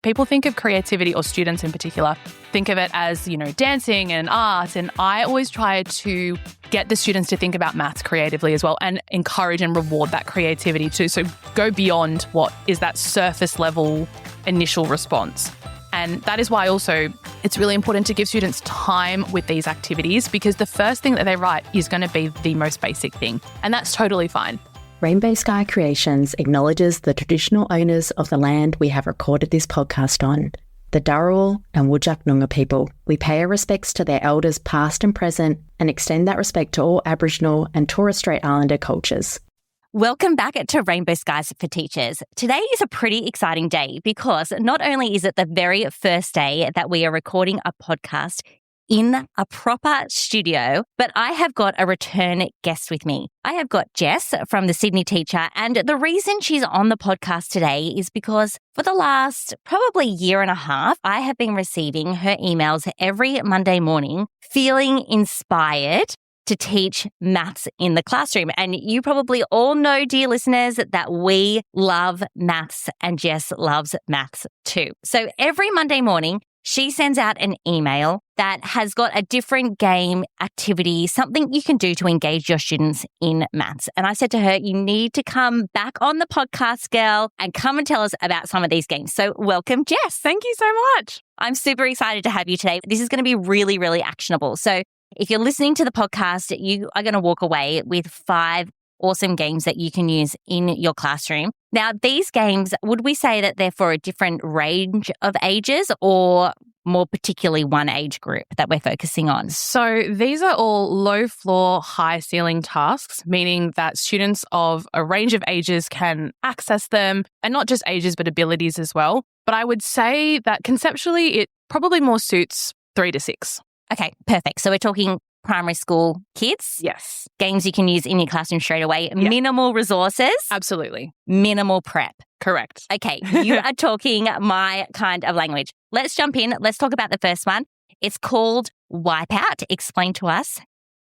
people think of creativity, or students in particular, think of it as, dancing and art. And I always try to get the students to think about maths creatively as well and encourage and reward that creativity too. So go beyond what is that surface level initial response. And that is why also it's really important to give students time with these activities, because the first thing that they write is going to be the most basic thing. And that's totally fine. Rainbow Sky Creations acknowledges the traditional owners of the land we have recorded this podcast on, the Dharawal and Whadjuk Noongar people. We pay our respects to their elders past and present and extend that respect to all Aboriginal and Torres Strait Islander cultures. Welcome back to Rainbow Skies for Teachers. Today is a pretty exciting day because not only is it the very first day that we are recording a podcast in a proper studio, but I have got a return guest with me. I have got Jess from the Sydney Teacher, and the reason she's on the podcast today is because for the last probably year and a half, I have been receiving her emails every Monday morning, feeling inspired to teach maths in the classroom. And you probably all know, dear listeners, that we love maths and Jess loves maths too. So every Monday morning, she sends out an email that has got a different game, activity, something you can do to engage your students in maths. And I said to her, you need to come back on the podcast, girl, and come and tell us about some of these games. So welcome, Jess. Thank you so much. I'm super excited to have you today. This is going to be really, really actionable. So if you're listening to the podcast, you are going to walk away with 5 awesome games that you can use in your classroom. Now, these games, would we say that they're for a different range of ages or more particularly one age group that we're focusing on? So these are all low floor, high ceiling tasks, meaning that students of a range of ages can access them, and not just ages, but abilities as well. But I would say that conceptually, it probably more suits 3 to 6. Okay, perfect. So we're talking primary school kids. Yes. Games you can use in your classroom straight away. Yeah. Minimal resources. Absolutely. Minimal prep. Correct. Okay, you are talking my kind of language. Let's jump in. Let's talk about the first one. It's called Wipeout. Explain to us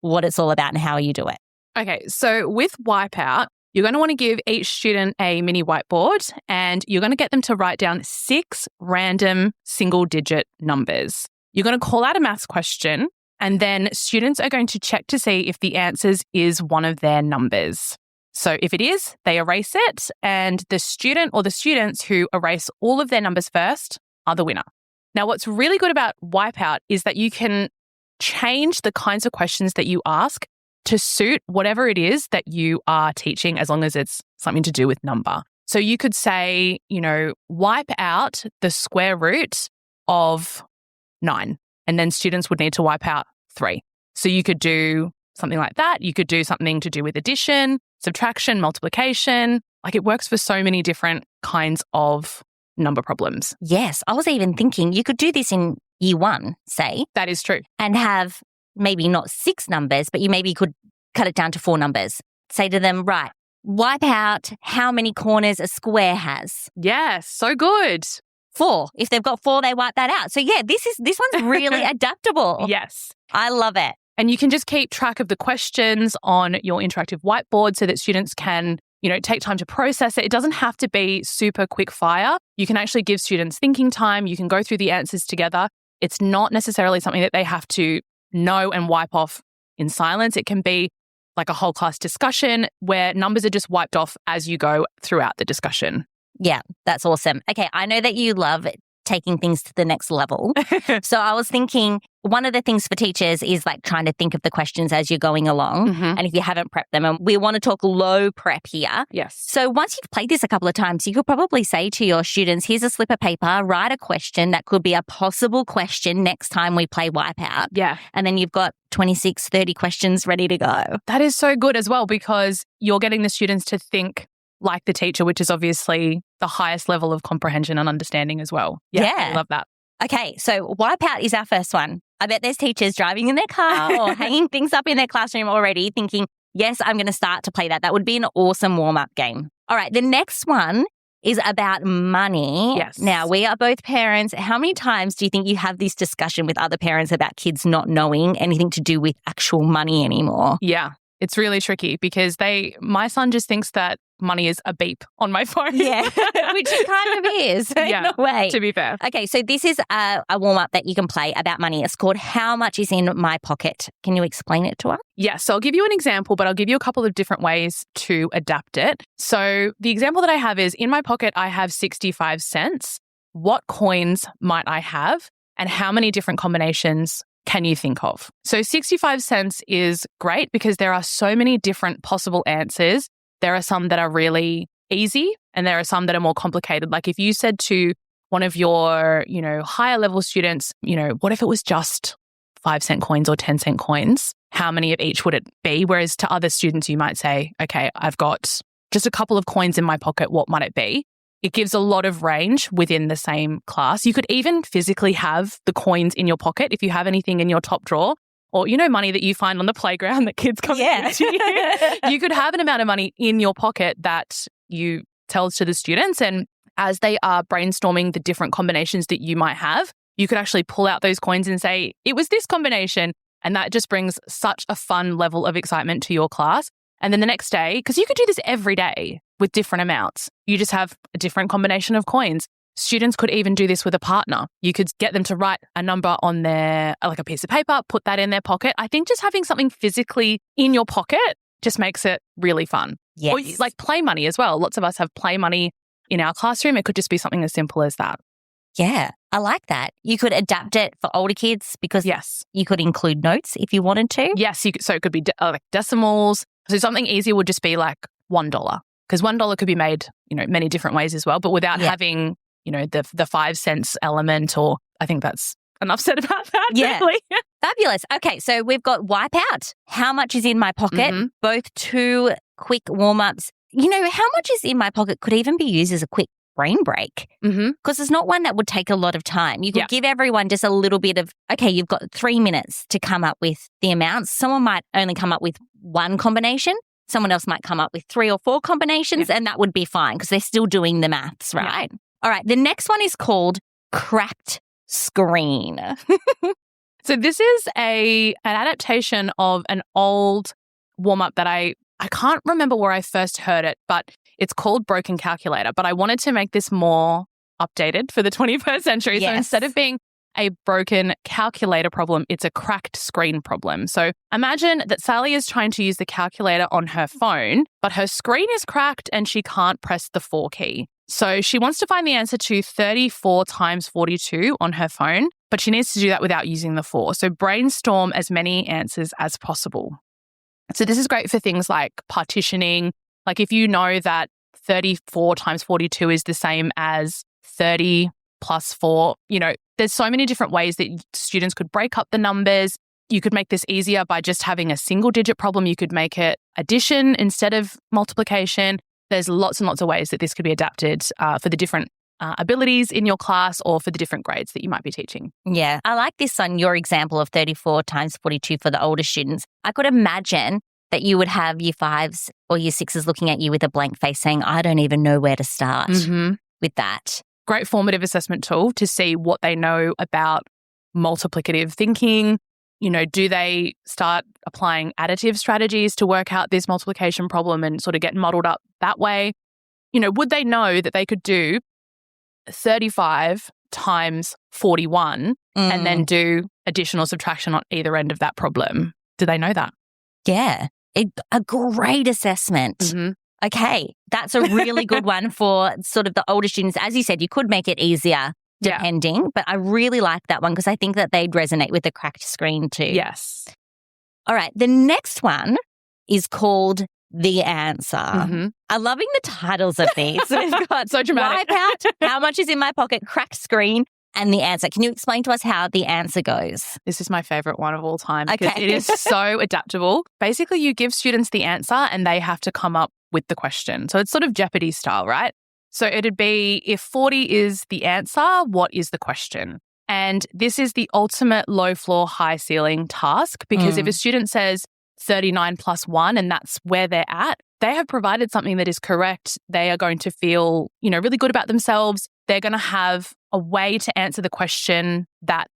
what it's all about and how you do it. Okay, so with Wipeout, you're going to want to give each student a mini whiteboard, and you're going to get them to write down 6 random single-digit numbers. You're going to call out a maths question, and then students are going to check to see if the answers is one of their numbers. So if it is, they erase it, and the student or the students who erase all of their numbers first are the winner. Now, what's really good about Wipeout is that you can change the kinds of questions that you ask to suit whatever it is that you are teaching, as long as it's something to do with number. So you could say, wipe out the square root of 9, and then students would need to wipe out 3. So you could do something like that. You could do something to do with addition, subtraction, multiplication. Like, it works for so many different kinds of number problems. Yes, I was even thinking you could do this in year 1, say. That is true. And have maybe not 6 numbers, but you maybe could cut it down to 4 numbers. Say to them, right, wipe out how many corners a square has. Yes, so good. 4. If they've got 4, they wipe that out. So yeah, this one's really adaptable. Yes. I love it. And you can just keep track of the questions on your interactive whiteboard so that students can, take time to process it. It doesn't have to be super quick fire. You can actually give students thinking time. You can go through the answers together. It's not necessarily something that they have to know and wipe off in silence. It can be like a whole class discussion where numbers are just wiped off as you go throughout the discussion. Yeah, that's awesome. Okay, I know that you love taking things to the next level. So I was thinking one of the things for teachers is like trying to think of the questions as you're going along. Mm-hmm. And if you haven't prepped them, and we want to talk low prep here. Yes. So once you've played this a couple of times, you could probably say to your students, here's a slip of paper, write a question that could be a possible question next time we play Wipeout. Yeah. And then you've got 26, 30 questions ready to go. That is so good as well, because you're getting the students to think like the teacher, which is obviously the highest level of comprehension and understanding as well. Yeah. I love that. Okay, so Wipeout is our first one. I bet there's teachers driving in their car or hanging things up in their classroom already thinking, yes, I'm going to start to play that. That would be an awesome warm-up game. All right, the next one is about money. Yes. Now, we are both parents. How many times do you think you have this discussion with other parents about kids not knowing anything to do with actual money anymore? Yeah. It's really tricky because my son just thinks that money is a beep on my phone. Yeah, which it kind of is in a way. To be fair. Okay, so this is a warm-up that you can play about money. It's called How Much Is in My Pocket. Can you explain it to us? Yes, so I'll give you an example, but I'll give you a couple of different ways to adapt it. So the example that I have is, in my pocket, I have 65 cents. What coins might I have? And how many different combinations can you think of? So 65 cents is great because there are so many different possible answers. There are some that are really easy and there are some that are more complicated. Like if you said to one of your, higher level students, what if it was just 5-cent coins or 10-cent coins? How many of each would it be? Whereas to other students, you might say, okay, I've got just a couple of coins in my pocket. What might it be? It gives a lot of range within the same class. You could even physically have the coins in your pocket if you have anything in your top drawer, or, money that you find on the playground that kids come to you. You could have an amount of money in your pocket that you tell to the students. And as they are brainstorming the different combinations that you might have, you could actually pull out those coins and say, it was this combination. And that just brings such a fun level of excitement to your class. And then the next day, because you could do this every day with different amounts, you just have a different combination of coins. Students could even do this with a partner. You could get them to write a number on like a piece of paper, put that in their pocket. I think just having something physically in your pocket just makes it really fun. Yes. Or like play money as well. Lots of us have play money in our classroom. It could just be something as simple as that. Yeah, I like that. You could adapt it for older kids because you could include notes if you wanted to. Yes, so it could be like decimals. So something easier would just be like $1, because $1 could be made, many different ways as well, but without having, the 5 cents element, or I think that's enough said about that. Yeah. Really. Fabulous. Okay, so we've got Wipeout. How much is in my pocket? Mm-hmm. Both two quick warm-ups. How much is in my pocket could even be used as a quick brain break, because it's not one that would take a lot of time. You could give everyone just a little bit of, okay, you've got 3 minutes to come up with the amounts. Someone might only come up with one combination. Someone else might come up with 3 or 4 combinations, and that would be fine because they're still doing the maths, right? Yeah. All right, the next one is called Cracked Screen. So this is an adaptation of an old warm-up that I can't remember where I first heard it, but it's called Broken Calculator. But I wanted to make this more updated for the 21st century. Yes. So instead of being a broken calculator problem, it's a cracked screen problem. So imagine that Sally is trying to use the calculator on her phone, but her screen is cracked and she can't press the 4 key. So she wants to find the answer to 34 times 42 on her phone, but she needs to do that without using the 4. So brainstorm as many answers as possible. So this is great for things like partitioning. Like if you know that 34 times 42 is the same as 30 plus 4, there's so many different ways that students could break up the numbers. You could make this easier by just having a single digit problem. You could make it addition instead of multiplication. There's lots and lots of ways that this could be adapted for the different abilities in your class or for the different grades that you might be teaching. Yeah, I like this on your example of 34 times 42 for the older students. I could imagine that you would have year 5s or year 6s looking at you with a blank face saying, I don't even know where to start with that. Great formative assessment tool to see what they know about multiplicative thinking. Do they start applying additive strategies to work out this multiplication problem and sort of get muddled up that way? Would they know that they could do 35 times 41 and then do addition or subtraction on either end of that problem? Do they know that? Yeah, a great assessment. Okay, that's a really good one for sort of the older students. As you said, you could make it easier depending, but I really like that one because I think that they'd resonate with the cracked screen too. Yes. All right, the next one is called The Answer. I'm loving the titles of these. We've got so dramatic. Wipeout, How Much Is in My Pocket, Cracked Screen, and The Answer. Can you explain to us how The Answer goes? This is my favorite one of all time because it is so adaptable. Basically, you give students the answer and they have to come up with the question. So it's sort of Jeopardy style, right? So it'd be, if 40 is the answer, what is the question? And this is the ultimate low floor, high ceiling task because if a student says 39 plus 1 and that's where they're at, they have provided something that is correct. They are going to feel, really good about themselves. They're going to have a way to answer the question that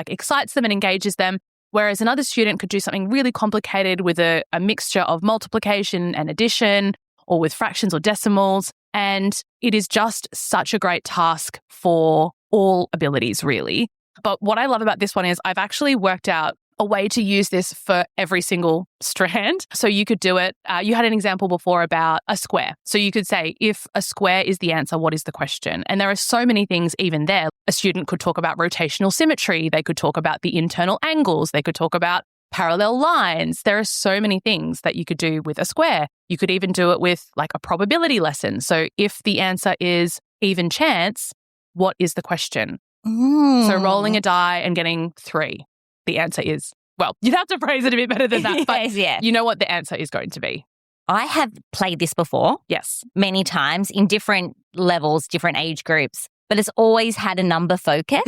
excites them and engages them. Whereas another student could do something really complicated with a mixture of multiplication and addition, or with fractions or decimals. And it is just such a great task for all abilities, really. But what I love about this one is I've actually worked out a way to use this for every single strand. So you could do it. You had an example before about a square. So you could say, if a square is the answer, what is the question? And there are so many things even there. A student could talk about rotational symmetry. They could talk about the internal angles. They could talk about parallel lines. There are so many things that you could do with a square. You could even do it with like a probability lesson. So if the answer is even chance, what is the question? So rolling a die and getting 3. The answer is, well, you'd have to phrase it a bit better than that, but you know what the answer is going to be. I have played this before. Yes. Many times in different levels, different age groups, but it's always had a number focus.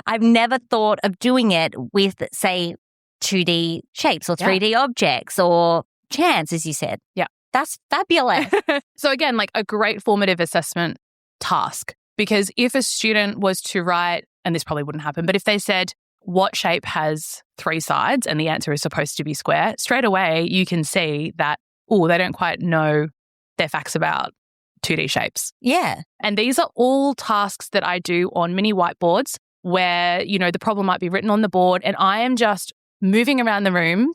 I've never thought of doing it with, say, 2D shapes or 3D objects or chance, as you said. Yeah. That's fabulous. So again, like a great formative assessment task, because if a student was to write, and this probably wouldn't happen, but if they said, what shape has 3 sides and the answer is supposed to be square, straight away you can see that, they don't quite know their facts about 2D shapes. Yeah. And these are all tasks that I do on mini whiteboards where, the problem might be written on the board and I am just moving around the room,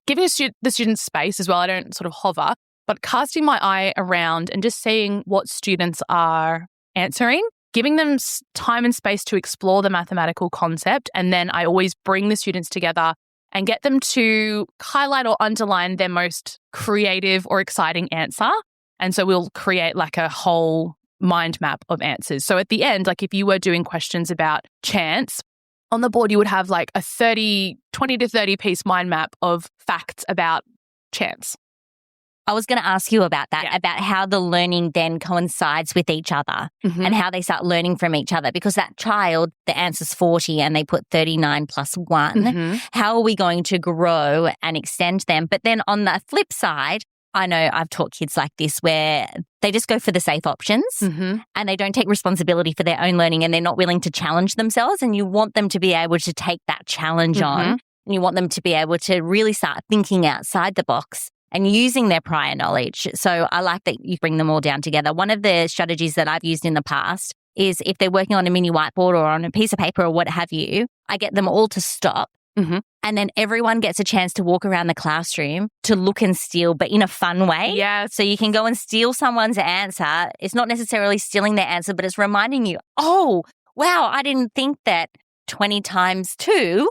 giving the students space as well. I don't sort of hover, but casting my eye around and just seeing what students are answering, giving them time and space to explore the mathematical concept. And then I always bring the students together and get them to highlight or underline their most creative or exciting answer. And so we'll create like a whole mind map of answers. So at the end, like if you were doing questions about chance, on the board you would have like a 20 to 30 piece mind map of facts about chance. I was going to ask you about that, about how the learning then coincides with each other and how they start learning from each other. Because that child, the answer's 40 and they put 39 plus 1. How are we going to grow and extend them? But then on the flip side, I know I've taught kids like this where they just go for the safe options and they don't take responsibility for their own learning and they're not willing to challenge themselves. And you want them to be able to take that challenge on, and you want them to be able to really start thinking outside the box and using their prior knowledge. So I like that you bring them all down together. One of the strategies that I've used in the past is if they're working on a mini whiteboard or on a piece of paper or what have you, I get them all to stop. And then everyone gets a chance to walk around the classroom to look and steal, but in a fun way. Yeah. So you can go and steal someone's answer. It's not necessarily stealing their answer, but it's reminding you, oh, wow, I didn't think that 20 times 2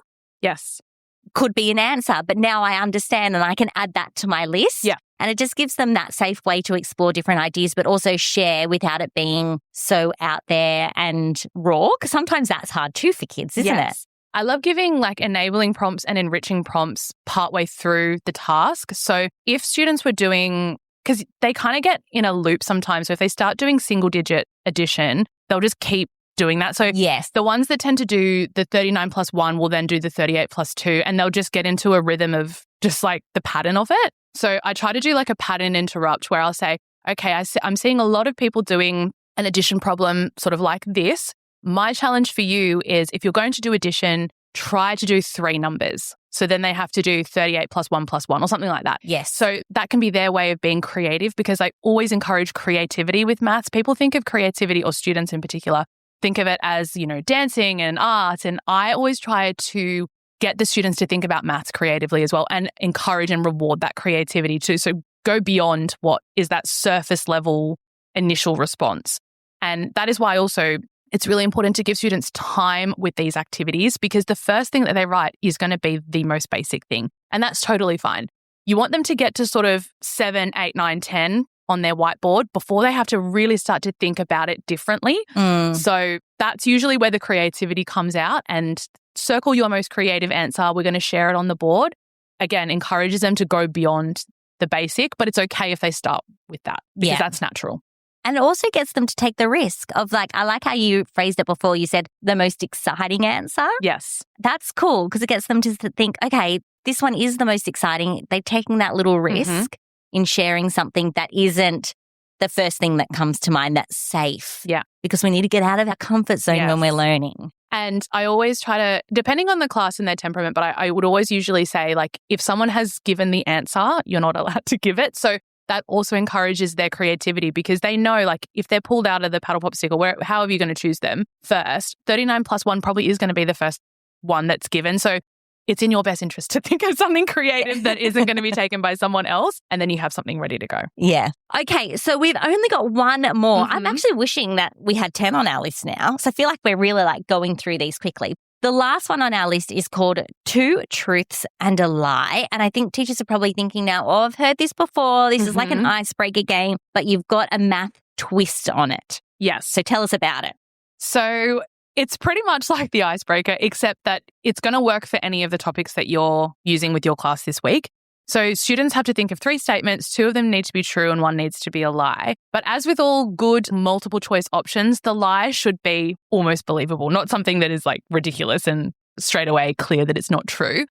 could be an answer, but now I understand and I can add that to my list. Yeah. And it just gives them that safe way to explore different ideas, but also share without it being so out there and raw. Because sometimes that's hard too for kids, isn't it? I love giving like enabling prompts and enriching prompts partway through the task. So if students were doing, because they kind of get in a loop sometimes. So if they start doing single digit addition, they'll just keep doing that. So the ones that tend to do the 39 plus 1 will then do the 38 plus 2, and they'll just get into a rhythm of just like the pattern of it. So I try to do like a pattern interrupt where I'll say, okay, I'm seeing a lot of people doing an addition problem sort of like this. My challenge for you is if you're going to do addition, try to do 3 numbers. So then they have to do 38 plus 1 plus 1 or something like that. Yes. So that can be their way of being creative, because I always encourage creativity with maths. People think of creativity, or students in particular, think of it as, dancing and art. And I always try to get the students to think about maths creatively as well and encourage and reward that creativity too. So go beyond what is that surface level initial response. And that is why also it's really important to give students time with these activities, because the first thing that they write is going to be the most basic thing. And that's totally fine. You want them to get to sort of 7, 8, 9, 10 on their whiteboard before they have to really start to think about it differently. So that's usually where the creativity comes out. And circle your most creative answer. We're going to share it on the board. Again, encourages them to go beyond the basic, but it's okay if they start with that, because that's natural. And it also gets them to take the risk of I like how you phrased it before. You said the most exciting answer. Yes. That's cool, because it gets them to think, okay, this one is the most exciting. They're taking that little risk in sharing something that isn't the first thing that comes to mind, that's safe. Yeah. Because we need to get out of our comfort zone when we're learning. And I always try to, depending on the class and their temperament, but I would always usually say, like, if someone has given the answer, you're not allowed to give it. So that also encourages their creativity because they know, like, if they're pulled out of the paddle popsicle, how are you going to choose them first? 39 plus 1 probably is going to be the first one that's given. So it's in your best interest to think of something creative that isn't going to be taken by someone else, and then you have something ready to go. Yeah. Okay, so we've only got one more. I'm actually wishing that we had 10 on our list now. So I feel like we're really like going through these quickly. The last one on our list is called 2 Truths and a Lie. And I think teachers are probably thinking now, oh, I've heard this before. This is like an icebreaker game, but you've got a math twist on it. Yes. So tell us about it. So it's pretty much like the icebreaker, except that it's going to work for any of the topics that you're using with your class this week. So students have to think of 3 statements. 2 of them need to be true and 1 needs to be a lie. But as with all good multiple choice options, the lie should be almost believable, not something that is like ridiculous and straight away clear that it's not true.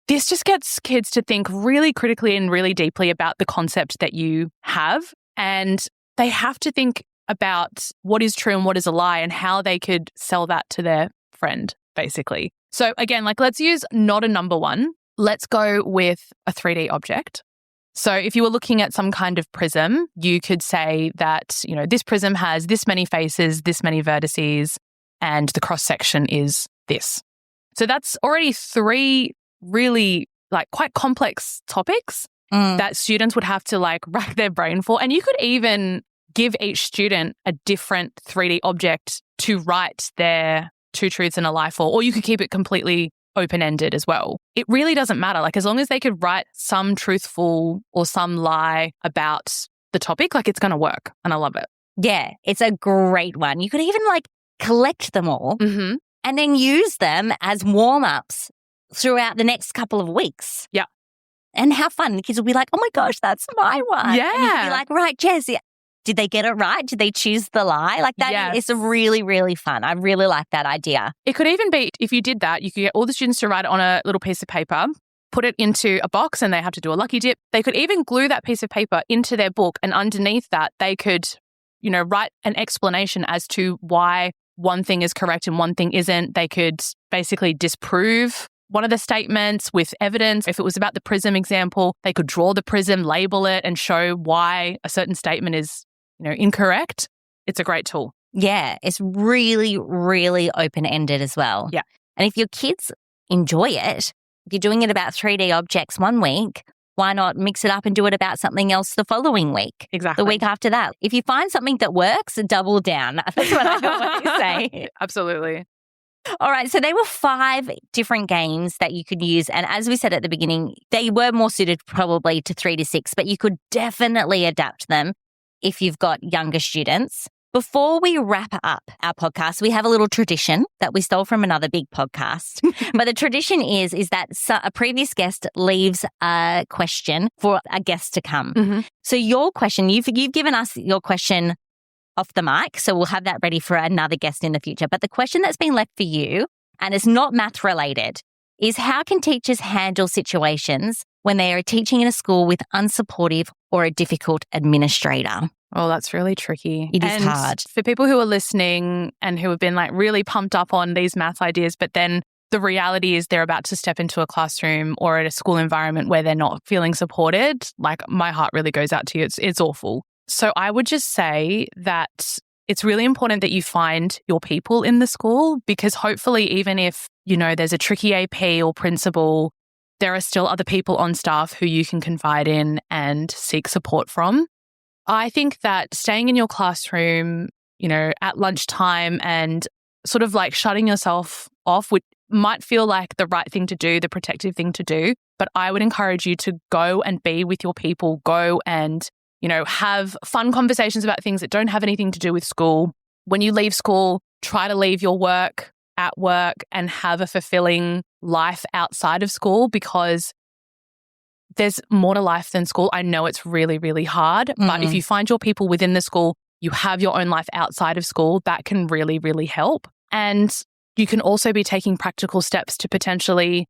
This just gets kids to think really critically and really deeply about the concept that you have. And they have to think about what is true and what is a lie and how they could sell that to their friend, basically. So again, like, let's use not a number one. Let's go with a 3D object. So if you were looking at some kind of prism, you could say that, you know, this prism has this many faces, this many vertices, and the cross section is this. So that's already 3 really like quite complex topics that students would have to like rack their brain for. And you could even give each student a different 3D object to write their 2 truths and a lie for, or you could keep it completely open-ended as well. It really doesn't matter. Like, as long as they could write some truthful or some lie about the topic, like, it's going to work. And I love it. Yeah, it's a great one. You could even like collect them all and then use them as warm-ups throughout the next couple of weeks. Yeah. And how fun. The kids will be like, oh my gosh, that's my one. Yeah. And you can be like, right, Jess, did they get it right? Did they choose the lie? Like that is really, really fun. I really like that idea. It could even be, if you did that, you could get all the students to write it on a little piece of paper, put it into a box, and they have to do a lucky dip. They could even glue that piece of paper into their book, and underneath that, they could, you know, write an explanation as to why one thing is correct and one thing isn't. They could basically disprove one of the statements with evidence. If it was about the prism example, they could draw the prism, label it, and show why a certain statement is, you know, incorrect. It's a great tool. Yeah, it's really, really open-ended as well. Yeah. And if your kids enjoy it, if you're doing it about 3D objects one week, why not mix it up and do it about something else the following week? Exactly. The week after that. If you find something that works, double down. That's what I always say. Absolutely. All right, so there were 5 different games that you could use. And as we said at the beginning, they were more suited probably to 3 to 6, but you could definitely adapt them if you've got younger students. Before we wrap up our podcast, we have a little tradition that we stole from another big podcast. But the tradition is that a previous guest leaves a question for a guest to come. So your question, you've given us your question off the mic, so we'll have that ready for another guest in the future. But the question that's been left for you, and it's not math related, is how can teachers handle situations when they are teaching in a school with unsupportive or a difficult administrator? Oh, that's really tricky. It is hard. For people who are listening and who have been like really pumped up on these math ideas, but then the reality is they're about to step into a classroom or at a school environment where they're not feeling supported, like, my heart really goes out to you. It's awful. So I would just say that it's really important that you find your people in the school, because hopefully even if, you know, there's a tricky AP or principal, there are still other people on staff who you can confide in and seek support from. I think that staying in your classroom, you know, at lunchtime and sort of like shutting yourself off might feel like the right thing to do, the protective thing to do. But I would encourage you to go and be with your people, go and, you know, have fun conversations about things that don't have anything to do with school. When you leave school, try to leave your work at work and have a fulfilling life outside of school, because there's more to life than school. I know it's really, really hard, but if you find your people within the school, you have your own life outside of school, that can really, really help. And you can also be taking practical steps to potentially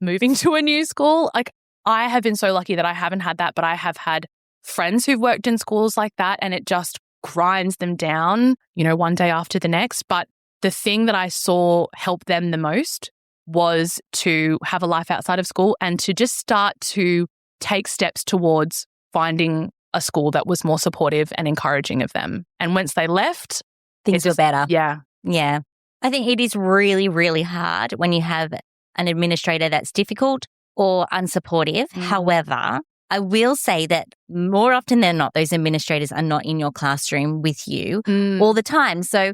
moving to a new school. Like, I have been so lucky that I haven't had that, but I have had friends who've worked in schools like that, and it just grinds them down, you know, one day after the next. But the thing that I saw help them the most was to have a life outside of school and to just start to take steps towards finding a school that was more supportive and encouraging of them. And once they left, Things were better. Yeah. Yeah. I think it is really, really hard when you have an administrator that's difficult or unsupportive. However, I will say that more often than not, those administrators are not in your classroom with you all the time. So,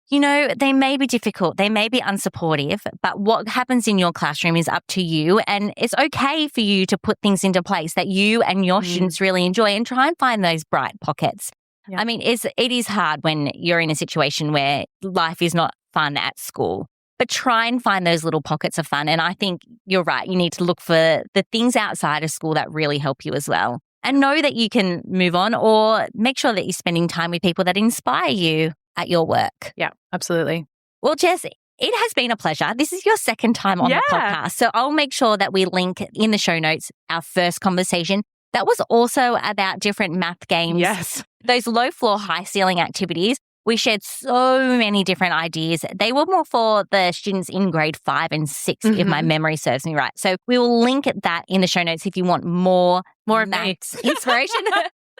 you know, they may be difficult, they may be unsupportive, but what happens in your classroom is up to you. And it's okay for you to put things into place that you and your students really enjoy and try and find those bright pockets. Yeah. I mean, it is hard when you're in a situation where life is not fun at school, but try and find those little pockets of fun. And I think you're right. You need to look for the things outside of school that really help you as well. And know that you can move on or make sure that you're spending time with people that inspire you at your work. Yeah, absolutely. Well, Jess, it has been a pleasure. This is your second time on the podcast. So I'll make sure that we link in the show notes our first conversation. That was also about different math games. Yes. Those low floor, high ceiling activities. We shared so many different ideas. They were more for the students in grade 5 and 6, if my memory serves me right. So we will link that in the show notes if you want more maths inspiration,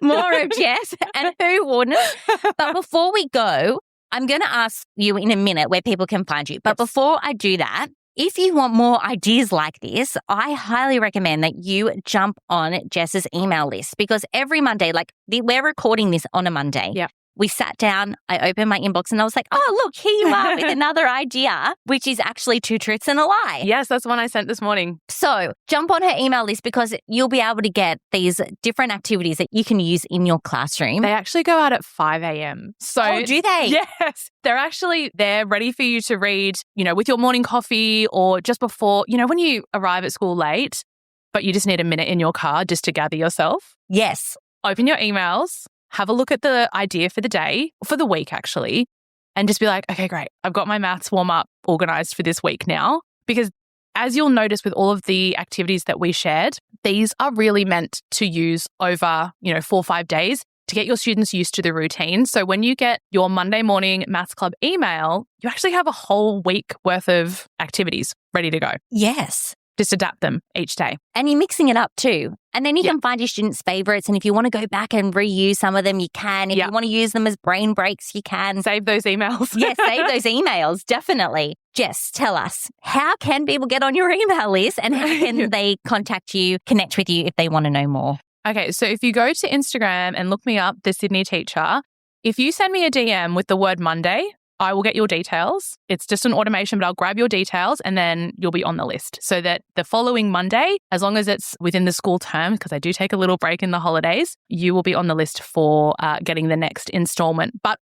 more of Jess, and who wouldn't? But before we go, I'm going to ask you in a minute where people can find you. But before I do that, if you want more ideas like this, I highly recommend that you jump on Jess's email list because every Monday, we're recording this on a Monday. Yeah. We sat down, I opened my inbox and I was like, oh, look, here you are with another idea, which is actually 2 truths and a lie. Yes, that's the one I sent this morning. So jump on her email list because you'll be able to get these different activities that you can use in your classroom. They actually go out at 5 a.m. So, do they? Yes. They're actually there ready for you to read, with your morning coffee or just before, when you arrive at school late, but you just need a minute in your car just to gather yourself. Yes. Open your emails. Have a look at the idea for the day, for the week actually, and just be like, okay, great. I've got my maths warm up organized for this week now. Because as you'll notice with all of the activities that we shared, these are really meant to use over, 4 or 5 days to get your students used to the routine. So when you get your Monday morning Maths Club email, you actually have a whole week worth of activities ready to go. Yes. Just adapt them each day. And you're mixing it up too. And then you can find your students' favorites. And if you want to go back and reuse some of them, you can. If you want to use them as brain breaks, you can. Save those emails. Yes, save those emails. Definitely. Jess, tell us, how can people get on your email list and how can they contact you, connect with you if they want to know more? Okay, so if you go to Instagram and look me up, The Sydney Teacher, if you send me a DM with the word Monday, I will get your details. It's just an automation, but I'll grab your details and then you'll be on the list so that the following Monday, as long as it's within the school term, because I do take a little break in the holidays, you will be on the list for getting the next installment. But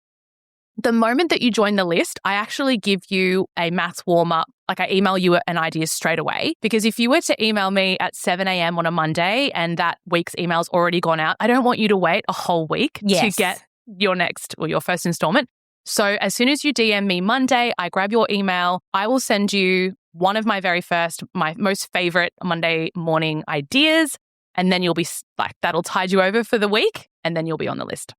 the moment that you join the list, I actually give you a maths warm-up. I email you an idea straight away. Because if you were to email me at 7 a.m. on a Monday and that week's email's already gone out, I don't want you to wait a whole week to get your next or your first installment. So as soon as you DM me Monday, I grab your email. I will send you one of my most favorite Monday morning ideas. And then you'll be that'll tide you over for the week. And then you'll be on the list.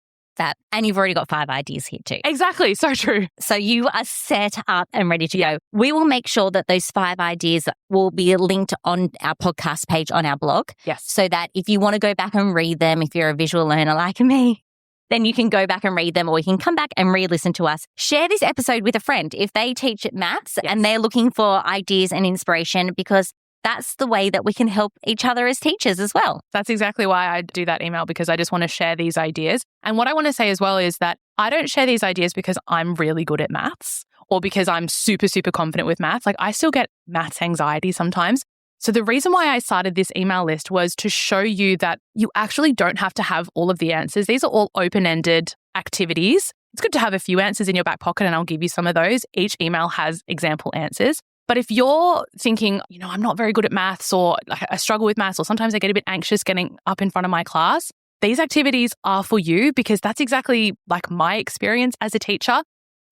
And you've already got 5 ideas here too. Exactly. So true. So you are set up and ready to go. We will make sure that those 5 ideas will be linked on our podcast page on our blog. Yes. So that if you want to go back and read them, if you're a visual learner like me, then you can go back and read them or you can come back and re-listen to us. Share this episode with a friend if they teach maths and they're looking for ideas and inspiration because that's the way that we can help each other as teachers as well. That's exactly why I do that email because I just want to share these ideas. And what I want to say as well is that I don't share these ideas because I'm really good at maths or because I'm super, super confident with maths. I still get maths anxiety sometimes. So the reason why I started this email list was to show you that you actually don't have to have all of the answers. These are all open-ended activities. It's good to have a few answers in your back pocket and I'll give you some of those. Each email has example answers. But if you're thinking, I'm not very good at maths or I struggle with maths or sometimes I get a bit anxious getting up in front of my class, these activities are for you because that's exactly my experience as a teacher.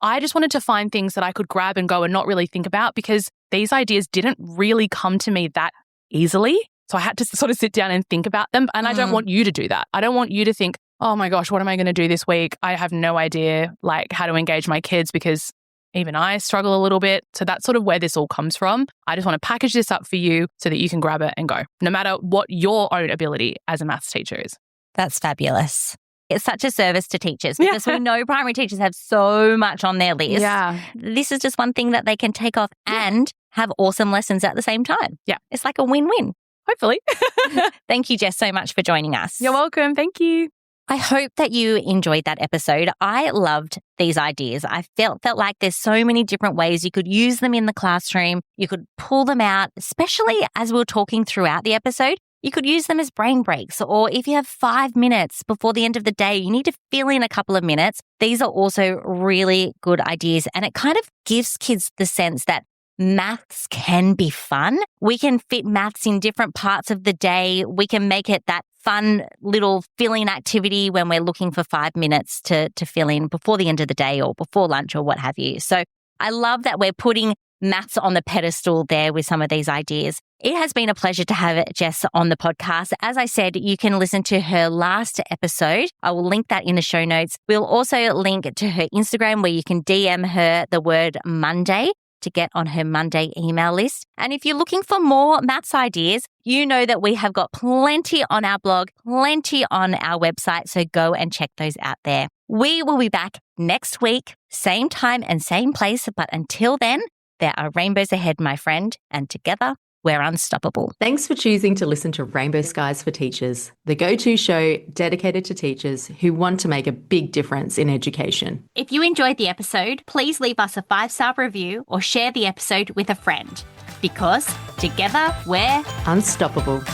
I just wanted to find things that I could grab and go and not really think about because these ideas didn't really come to me that easily. So I had to sort of sit down and think about them. And I don't want you to do that. I don't want you to think, oh my gosh, what am I going to do this week? I have no idea how to engage my kids because Even I struggle a little bit. So that's sort of where this all comes from. I just want to package this up for you so that you can grab it and go, no matter what your own ability as a maths teacher is. That's fabulous. It's such a service to teachers because we know primary teachers have so much on their list. Yeah. This is just one thing that they can take off and have awesome lessons at the same time. Yeah. It's like a win-win. Hopefully. Thank you, Jess, so much for joining us. You're welcome. Thank you. I hope that you enjoyed that episode. I loved these ideas. I felt like there's so many different ways you could use them in the classroom. You could pull them out, especially as we were talking throughout the episode. You could use them as brain breaks, or if you have 5 minutes before the end of the day, you need to fill in a couple of minutes. These are also really good ideas, and it kind of gives kids the sense that maths can be fun. We can fit maths in different parts of the day. We can make it that fun little fill-in activity when we're looking for 5 minutes to fill in before the end of the day or before lunch or what have you. So I love that we're putting maths on the pedestal there with some of these ideas. It has been a pleasure to have Jess on the podcast. As I said, you can listen to her last episode. I will link that in the show notes. We'll also link to her Instagram where you can DM her the word Monday to get on her Monday email list. And if you're looking for more maths ideas, you know that we have got plenty on our blog, plenty on our website. So go and check those out there. We will be back next week, same time and same place. But until then, there are rainbows ahead, my friend, and together we're unstoppable. Thanks for choosing to listen to Rainbow Skies for Teachers, the go-to show dedicated to teachers who want to make a big difference in education. If you enjoyed the episode, please leave us a 5-star review or share the episode with a friend. Because together we're Unstoppable.